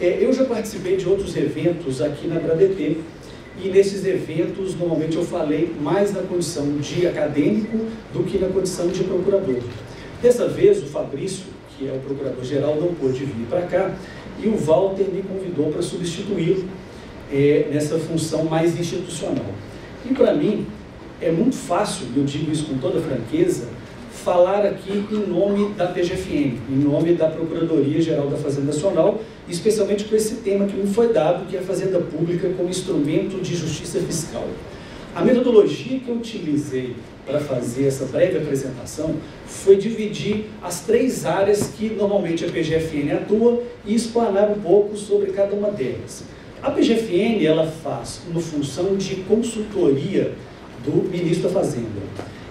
Eu já participei de outros eventos aqui na ABRADET, e nesses eventos, normalmente eu falei mais na condição de acadêmico do que na condição de procurador. Dessa vez, o Fabrício, que é o procurador-geral, não pôde vir para cá, e o Walter me convidou para substituí-lo nessa função mais institucional. E para mim, é muito fácil, eu digo isso com toda franqueza, falar aqui em nome da PGFN, em nome da Procuradoria-Geral da Fazenda Nacional, especialmente com esse tema que me foi dado, que é a Fazenda Pública como instrumento de justiça fiscal. A metodologia que eu utilizei para fazer essa breve apresentação foi dividir as 3 áreas que normalmente a PGFN atua e explanar um pouco sobre cada uma delas. A PGFN, ela faz uma função de consultoria do ministro da Fazenda.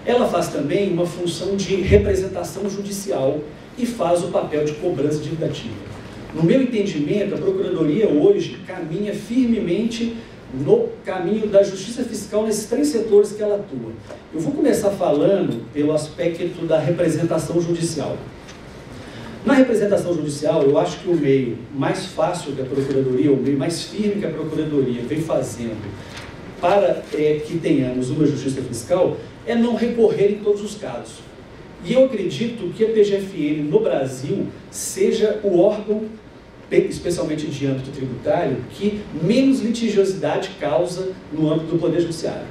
Ela faz também uma função de representação judicial e faz o papel de cobrança dívida-ativa. No meu entendimento, a Procuradoria hoje caminha firmemente no caminho da justiça fiscal nesses 3 setores que ela atua. Eu vou começar falando pelo aspecto da representação judicial. Na representação judicial, eu acho que o meio mais fácil que a Procuradoria, o meio mais firme que a Procuradoria vem fazendo para que tenhamos uma justiça fiscal é não recorrer em todos os casos. E eu acredito que a PGFN no Brasil seja o órgão, especialmente de âmbito tributário, que menos litigiosidade causa no âmbito do Poder Judiciário.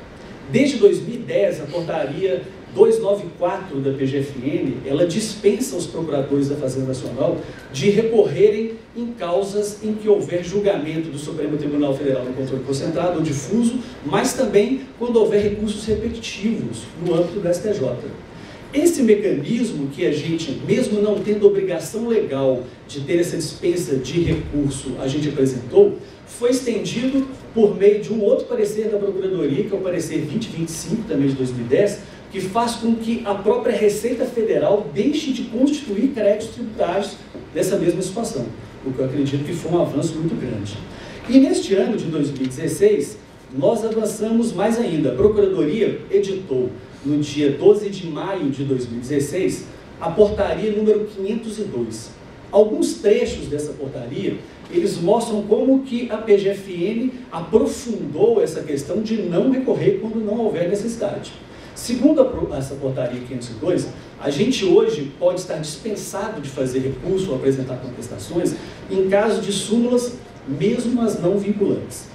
Desde 2010, a portaria 294 da PGFN, ela dispensa os procuradores da Fazenda Nacional de recorrerem em causas em que houver julgamento do Supremo Tribunal Federal no controle concentrado ou difuso, mas também quando houver recursos repetitivos no âmbito do STJ. Esse mecanismo que a gente, mesmo não tendo obrigação legal de ter essa dispensa de recurso, a gente apresentou, foi estendido por meio de um outro parecer da Procuradoria, que é o parecer 2025, também de 2010, que faz com que a própria Receita Federal deixe de constituir créditos tributários dessa mesma situação, o que eu acredito que foi um avanço muito grande. E neste ano de 2016, nós avançamos mais ainda. A Procuradoria editou, no dia 12 de maio de 2016, a portaria número 502. Alguns trechos dessa portaria, eles mostram como que a PGFN aprofundou essa questão de não recorrer quando não houver necessidade. Segundo essa portaria 502, a gente hoje pode estar dispensado de fazer recurso ou apresentar contestações em caso de súmulas, mesmo as não vinculantes.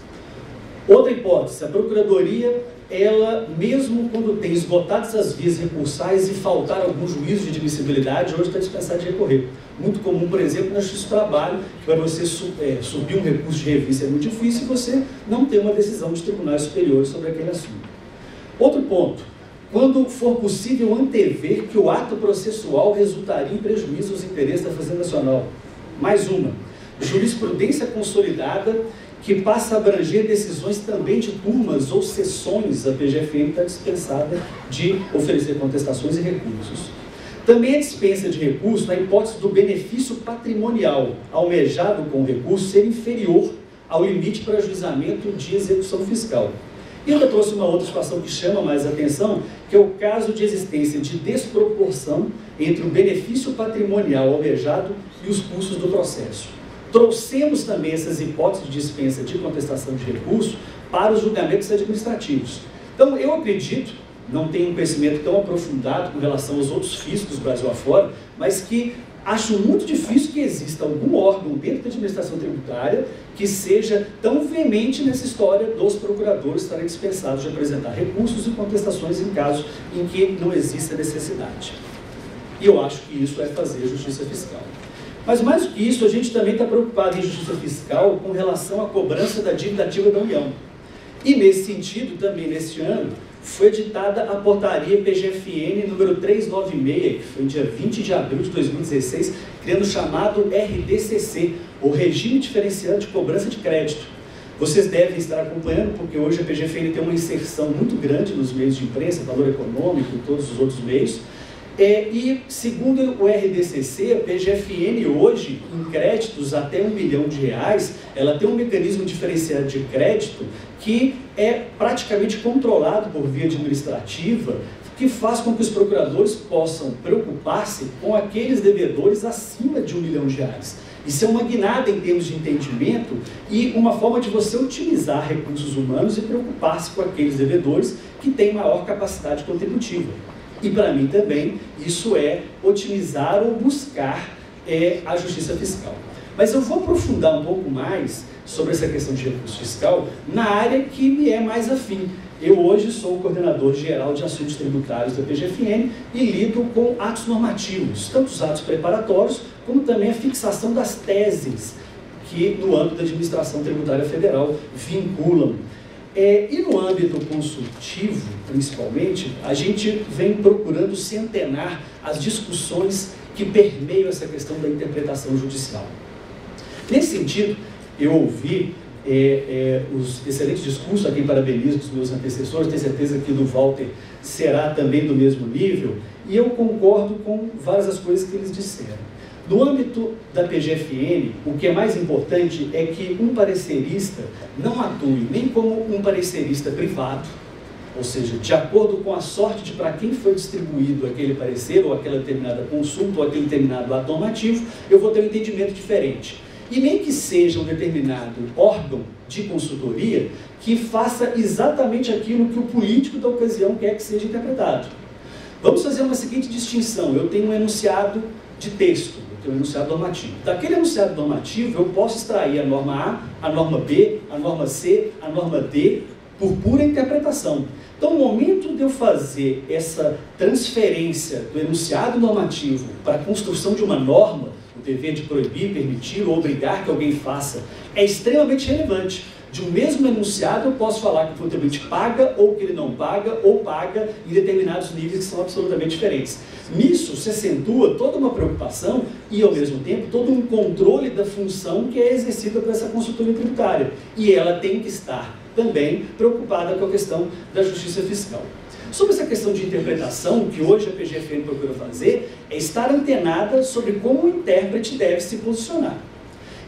Outra hipótese, a Procuradoria, ela, mesmo quando tem esgotadas as vias recursais e faltar algum juízo de admissibilidade, hoje está dispensada de recorrer. Muito comum, por exemplo, na Justiça do Trabalho, que para você subir um recurso de revista é muito difícil e você não tem uma decisão de tribunais superiores sobre aquele assunto. Outro ponto, quando for possível antever que o ato processual resultaria em prejuízo aos interesses da Fazenda Nacional. Mais uma, jurisprudência consolidada que passa a abranger decisões também de turmas ou sessões, a PGFN está dispensada de oferecer contestações e recursos. Também a dispensa de recurso na hipótese do benefício patrimonial almejado com o recurso ser inferior ao limite para ajuizamento de execução fiscal. E eu trouxe uma outra situação que chama mais atenção, que é o caso de existência de desproporção entre o benefício patrimonial almejado e os custos do processo. Trouxemos também essas hipóteses de dispensa de contestação de recurso para os julgamentos administrativos. Então, eu acredito, não tenho um conhecimento tão aprofundado com relação aos outros fiscos do Brasil afora, mas que acho muito difícil que exista algum órgão dentro da administração tributária que seja tão veemente nessa história dos procuradores estarem dispensados de apresentar recursos e contestações em casos em que não exista necessidade. E eu acho que isso é fazer justiça fiscal. Mas mais do que isso, a gente também está preocupado em justiça fiscal com relação à cobrança da dívida ativa da União. E nesse sentido, também neste ano, foi editada a portaria PGFN número 396, que foi no dia 20 de abril de 2016, criando o chamado RDCC, o Regime Diferenciado de Cobrança de Crédito. Vocês devem estar acompanhando, porque hoje a PGFN tem uma inserção muito grande nos meios de imprensa, Valor Econômico e todos os outros meios. E segundo o RDCC, a PGFN hoje, em créditos até R$1 milhão, ela tem um mecanismo diferenciado de crédito que é praticamente controlado por via administrativa, que faz com que os procuradores possam preocupar-se com aqueles devedores acima de R$1 milhão. Isso é uma guinada em termos de entendimento e uma forma de você otimizar recursos humanos e preocupar-se com aqueles devedores que têm maior capacidade contributiva. E para mim também isso é otimizar ou buscar a justiça fiscal. Mas eu vou aprofundar um pouco mais sobre essa questão de recurso fiscal na área que me é mais afim. Eu hoje sou o coordenador geral de assuntos tributários da PGFN e lido com atos normativos, tanto os atos preparatórios, como também a fixação das teses que no âmbito da administração tributária federal vinculam. E no âmbito consultivo, principalmente, a gente vem procurando centenar as discussões que permeiam essa questão da interpretação judicial. Nesse sentido, eu ouvi os excelentes discursos, a quem parabenizo dos meus antecessores, tenho certeza que do Walter será também do mesmo nível, e eu concordo com várias das coisas que eles disseram. No âmbito da PGFN, o que é mais importante é que um parecerista não atue nem como um parecerista privado, ou seja, de acordo com a sorte de para quem foi distribuído aquele parecer, ou aquela determinada consulta, ou aquele determinado ato normativo, eu vou ter um entendimento diferente. E nem que seja um determinado órgão de consultoria que faça exatamente aquilo que o político da ocasião quer que seja interpretado. Vamos fazer uma seguinte distinção. Eu tenho um enunciado de texto, eu tenho um enunciado normativo. Daquele enunciado normativo, eu posso extrair a norma A, a norma B, a norma C, a norma D, por pura interpretação. Então, no momento de eu fazer essa transferência do enunciado normativo para a construção de uma norma, o dever de proibir, permitir ou obrigar que alguém faça, é extremamente relevante. De um mesmo enunciado, eu posso falar que o contribuinte paga ou que ele não paga, ou paga em determinados níveis que são absolutamente diferentes. Nisso se acentua toda uma preocupação e, ao mesmo tempo, todo um controle da função que é exercida por essa consultoria tributária. E ela tem que estar também preocupada com a questão da justiça fiscal. Sobre essa questão de interpretação, o que hoje a PGFN procura fazer é estar antenada sobre como o intérprete deve se posicionar.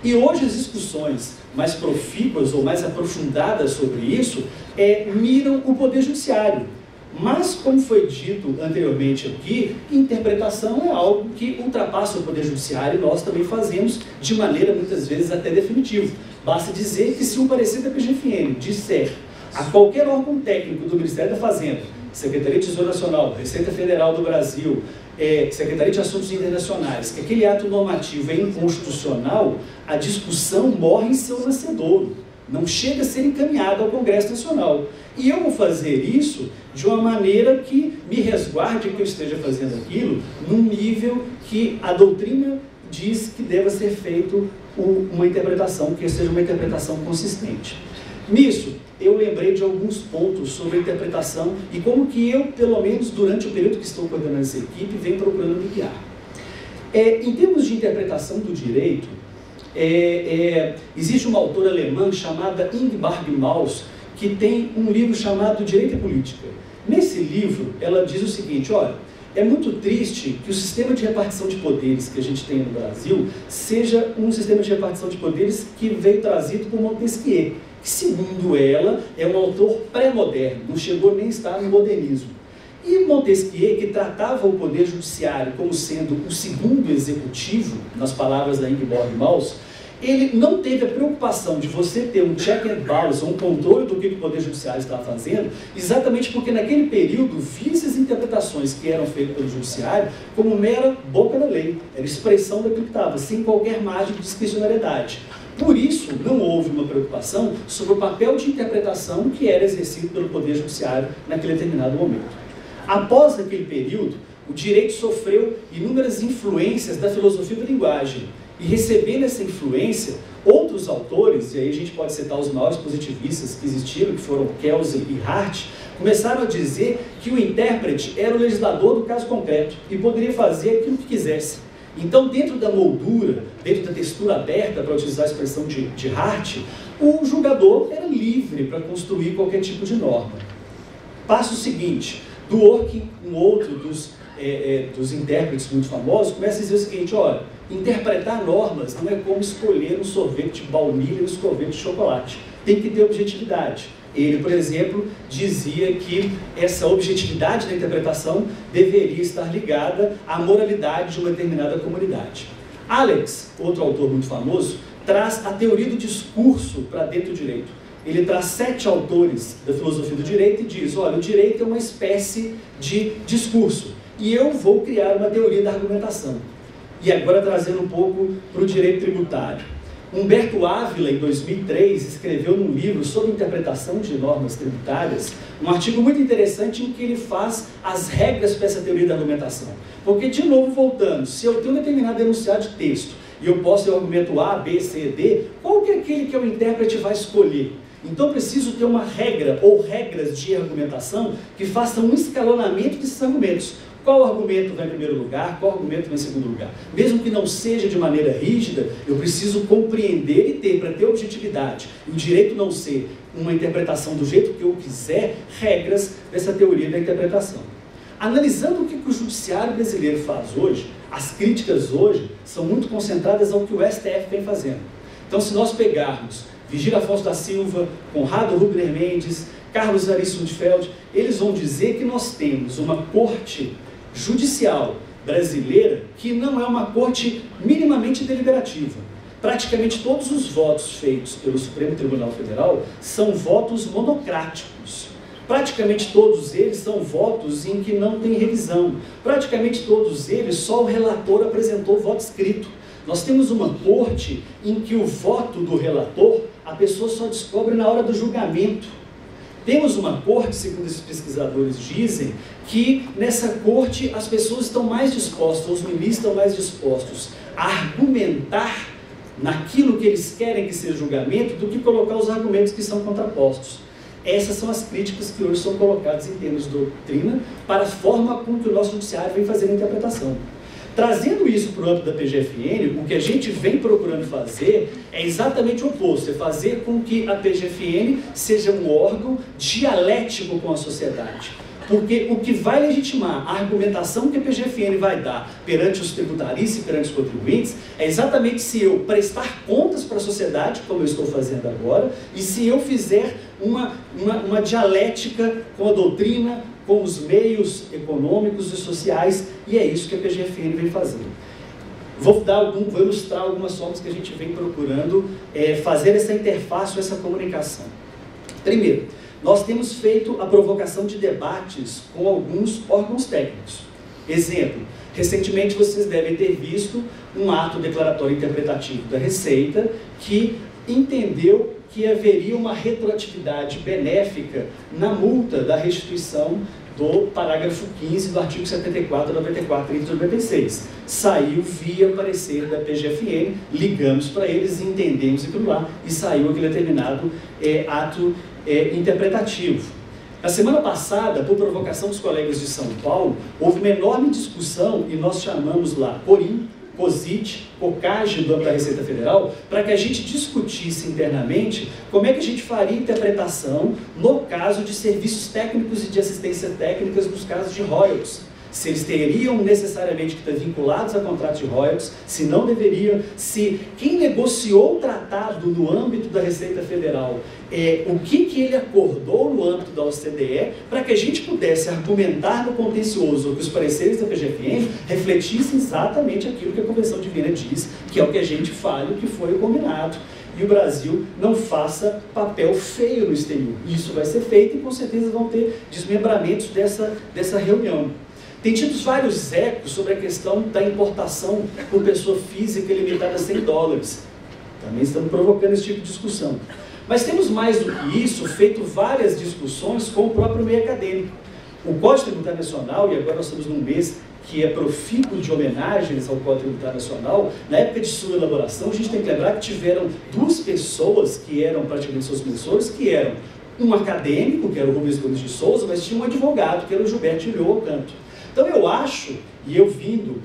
E hoje as discussões mais profícuas ou mais aprofundadas sobre isso miram o Poder Judiciário. Mas, como foi dito anteriormente aqui, interpretação é algo que ultrapassa o Poder Judiciário e nós também fazemos de maneira, muitas vezes, até definitiva. Basta dizer que se um parecer da PGFN disser a qualquer órgão técnico do Ministério da Fazenda, Secretaria de Tesouro Nacional, Receita Federal do Brasil, Secretaria de Assuntos Internacionais, que aquele ato normativo é inconstitucional, a discussão morre em seu nascedouro, não chega a ser encaminhada ao Congresso Nacional. E eu vou fazer isso de uma maneira que me resguarde que eu esteja fazendo aquilo num nível que a doutrina diz que deva ser feito uma interpretação, que seja uma interpretação consistente. Nisso, eu lembrei de alguns pontos sobre a interpretação e como que eu, pelo menos durante o período que estou coordenando essa equipe, venho procurando me guiar. Em termos de interpretação do direito, existe uma autora alemã chamada Ingeborg Maus, que tem um livro chamado Direito e Política. Nesse livro, ela diz o seguinte, olha, é muito triste que o sistema de repartição de poderes que a gente tem no Brasil seja um sistema de repartição de poderes que veio trazido por Montesquieu, que, segundo ela, é um autor pré-moderno, não chegou nem a estar no modernismo. E Montesquieu, que tratava o Poder Judiciário como sendo o segundo executivo, nas palavras da Ingeborg Maus, ele não teve a preocupação de você ter um check and balance, um controle do que o Poder Judiciário estava fazendo, exatamente porque naquele período via essas interpretações que eram feitas pelo Judiciário como mera boca da lei, era expressão daquilo que estava, sem qualquer margem de discricionariedade. Por isso, não houve uma preocupação sobre o papel de interpretação que era exercido pelo Poder Judiciário naquele determinado momento. Após aquele período, o direito sofreu inúmeras influências da filosofia da linguagem, e recebendo essa influência, outros autores, e aí a gente pode citar os maiores positivistas que existiram, que foram Kelsen e Hart, começaram a dizer que o intérprete era o legislador do caso concreto e poderia fazer aquilo que quisesse. Então, dentro da moldura, dentro da textura aberta, para utilizar a expressão de Hart, o julgador era livre para construir qualquer tipo de norma. Passo seguinte, Dworkin, um outro dos intérpretes muito famosos, começa a dizer o seguinte, olha, interpretar normas não é como escolher um sorvete de baunilha e um sorvete de chocolate. Tem que ter objetividade. Ele, por exemplo, dizia que essa objetividade da interpretação deveria estar ligada à moralidade de uma determinada comunidade. Alex, outro autor muito famoso, traz a teoria do discurso para dentro do direito. Ele traz 7 autores da filosofia do direito e diz, olha, o direito é uma espécie de discurso e eu vou criar uma teoria da argumentação. E agora trazendo um pouco para o direito tributário. Humberto Ávila, em 2003, escreveu num livro sobre interpretação de normas tributárias, um artigo muito interessante em que ele faz as regras para essa teoria da argumentação. Porque, de novo, voltando, se eu tenho um determinado enunciado de texto e eu posso ter o argumento A, B, C, D, qual que é aquele que o intérprete vai escolher? Então, preciso ter uma regra ou regras de argumentação que façam um escalonamento desses argumentos. Qual argumento vai em primeiro lugar, qual argumento vai em segundo lugar. Mesmo que não seja de maneira rígida, eu preciso compreender e ter, para ter objetividade, e o direito não ser uma interpretação do jeito que eu quiser, regras dessa teoria da interpretação. Analisando o que o judiciário brasileiro faz hoje, as críticas hoje são muito concentradas ao que o STF vem fazendo. Então, se nós pegarmos Virgílio Afonso da Silva, Conrado Rubner Mendes, Carlos Ari Sundfeld, eles vão dizer que nós temos uma corte judicial brasileira que não é uma corte minimamente deliberativa. Praticamente todos os votos feitos pelo Supremo Tribunal Federal são votos monocráticos. Praticamente todos eles são votos em que não tem revisão. Praticamente todos eles, só o relator apresentou voto escrito. Nós temos uma corte em que o voto do relator, a pessoa só descobre na hora do julgamento. Temos uma corte, segundo esses pesquisadores dizem, que nessa corte as pessoas estão mais dispostas, os ministros estão mais dispostos a argumentar naquilo que eles querem que seja julgamento do que colocar os argumentos que são contrapostos. Essas são as críticas que hoje são colocadas em termos de doutrina para a forma com que o nosso judiciário vem fazendo a interpretação. Trazendo isso para o âmbito da PGFN, o que a gente vem procurando fazer é exatamente o oposto, é fazer com que a PGFN seja um órgão dialético com a sociedade. Porque o que vai legitimar a argumentação que a PGFN vai dar perante os tributaristas e perante os contribuintes é exatamente se eu prestar contas para a sociedade, como eu estou fazendo agora, e se eu fizer uma dialética com a doutrina, com os meios econômicos e sociais, e é isso que a PGFN vem fazendo. Vou ilustrar algumas formas que a gente vem procurando fazer essa interface, essa comunicação. Primeiro, nós temos feito a provocação de debates com alguns órgãos técnicos. Exemplo, recentemente vocês devem ter visto um ato declaratório interpretativo da Receita que entendeu que haveria uma retroatividade benéfica na multa da restituição do parágrafo 15 do artigo 74, 94 e 96. Saiu via parecer da PGFN, ligamos para eles e entendemos aquilo lá, e saiu aquele determinado ato interpretativo. Na semana passada, por provocação dos colegas de São Paulo, houve uma enorme discussão, e nós chamamos lá CORIM, COSIT, COCAGE do âmbito da Receita Federal, para que a gente discutisse internamente como é que a gente faria interpretação no caso de serviços técnicos e de assistência técnicas nos casos de royalties. Se eles teriam necessariamente que estar vinculados a contratos de royalties, se não deveriam, se quem negociou o tratado no âmbito da Receita Federal, o que ele acordou no âmbito da OCDE, para que a gente pudesse argumentar no contencioso que os pareceres da PGFN refletissem exatamente aquilo que a Convenção de Viena diz, que é o que a gente fala e o que foi o combinado. E o Brasil não faça papel feio no exterior. Isso vai ser feito e com certeza vão ter desmembramentos dessa reunião. Tem tido vários ecos sobre a questão da importação por pessoa física limitada a $100. Também estamos provocando esse tipo de discussão. Mas temos mais do que isso, feito várias discussões com o próprio meio acadêmico. O Código Tributário Nacional, e agora nós estamos num mês que é profícuo de homenagens ao Código Tributário Nacional, na época de sua elaboração, a gente tem que lembrar que tiveram duas pessoas que eram praticamente seus professores, que eram um acadêmico, que era o Rubens Gomes de Souza, mas tinha um advogado, que era o Gilberto Ilho Ocanto. Então eu acho, e eu vindo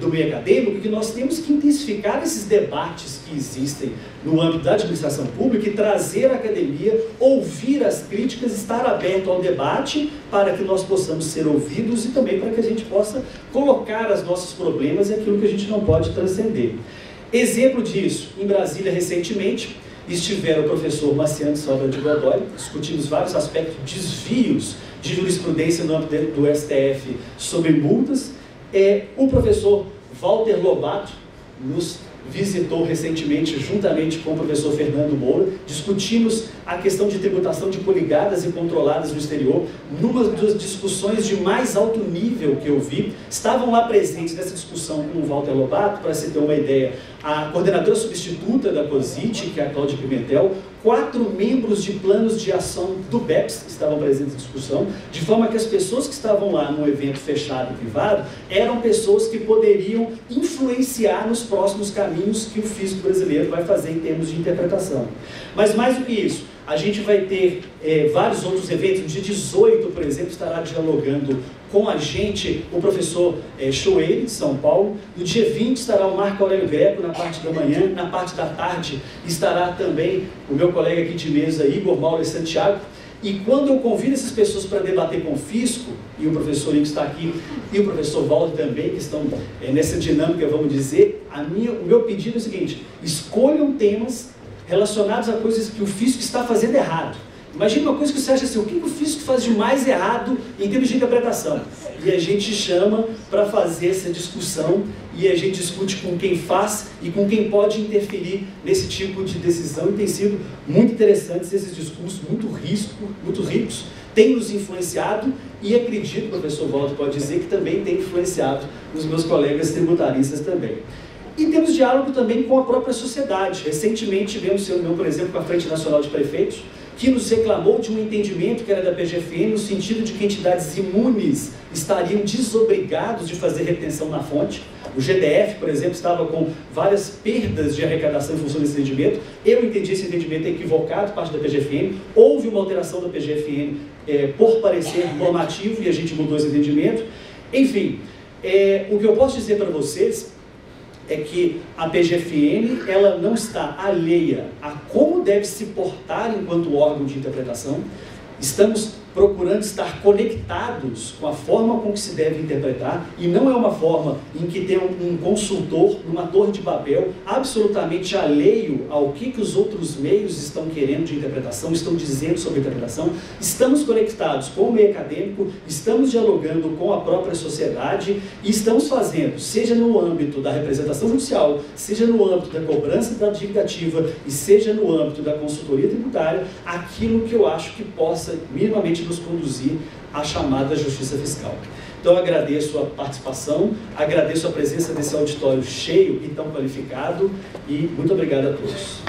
do meio acadêmico, que nós temos que intensificar esses debates que existem no âmbito da administração pública e trazer a academia, ouvir as críticas, estar aberto ao debate para que nós possamos ser ouvidos e também para que a gente possa colocar os nossos problemas e aquilo que a gente não pode transcender. Exemplo disso, em Brasília recentemente, estiveram o professor Marciano Sobra de Godoy, discutimos vários aspectos, desvios de jurisprudência no âmbito do STF sobre multas. O professor Walter Lobato nos visitou recentemente, juntamente com o professor Fernando Moura, discutimos a questão de tributação de coligadas e controladas no exterior, numa das discussões de mais alto nível que eu vi. Estavam lá presentes nessa discussão com o Walter Lobato, para se ter uma ideia, a coordenadora substituta da COSIT, que é a Cláudia Pimentel, 4 membros de planos de ação do BEPS estavam presentes na discussão, de forma que as pessoas que estavam lá num evento fechado e privado eram pessoas que poderiam influenciar nos próximos caminhos que o fisco brasileiro vai fazer em termos de interpretação. Mas mais do que isso, a gente vai ter vários outros eventos. No dia 18, por exemplo, estará dialogando com a gente o professor Choeire, de São Paulo. No dia 20 estará o Marco Aurélio Greco, na parte da manhã. Na parte da tarde estará também o meu colega aqui de mesa, Igor Mauro Santiago. E quando eu convido essas pessoas para debater com o fisco, e o professor Igor está aqui, e o professor Walter também, que estão nessa dinâmica, vamos dizer, o meu pedido é o seguinte: escolham temas relacionados a coisas que o fisco está fazendo errado. Imagina uma coisa que você acha assim, o que o fisco faz de mais errado em termos de interpretação? E a gente chama para fazer essa discussão, e a gente discute com quem faz e com quem pode interferir nesse tipo de decisão, e tem sido muito interessantes esses discursos, muito ricos, tem nos influenciado, e acredito, o professor Walter pode dizer, que também tem influenciado os meus colegas tributaristas também. E temos diálogo também com a própria sociedade. Recentemente tivemos reunião, por exemplo, com a Frente Nacional de Prefeitos, que nos reclamou de um entendimento que era da PGFN, no sentido de que entidades imunes estariam desobrigados de fazer retenção na fonte. O GDF, por exemplo, estava com várias perdas de arrecadação em função desse entendimento. Eu entendi esse entendimento equivocado, parte da PGFN. Houve uma alteração da PGFN por parecer normativo, e a gente mudou esse entendimento. Enfim, o que eu posso dizer para vocês é que a PGFN, ela não está alheia a como deve se portar enquanto órgão de interpretação. Estamos procurando estar conectados com a forma com que se deve interpretar, e não é uma forma em que tem um consultor numa torre de Babel absolutamente alheio ao que os outros meios estão querendo de interpretação, estão dizendo sobre interpretação. Estamos conectados com o meio acadêmico, estamos dialogando com a própria sociedade, e estamos fazendo, seja no âmbito da representação judicial, seja no âmbito da cobrança adjudicativa e seja no âmbito da consultoria tributária, aquilo que eu acho que possa minimamente nos conduzir à chamada justiça fiscal. Então eu agradeço a participação, agradeço a presença desse auditório cheio e tão qualificado, e muito obrigado a todos.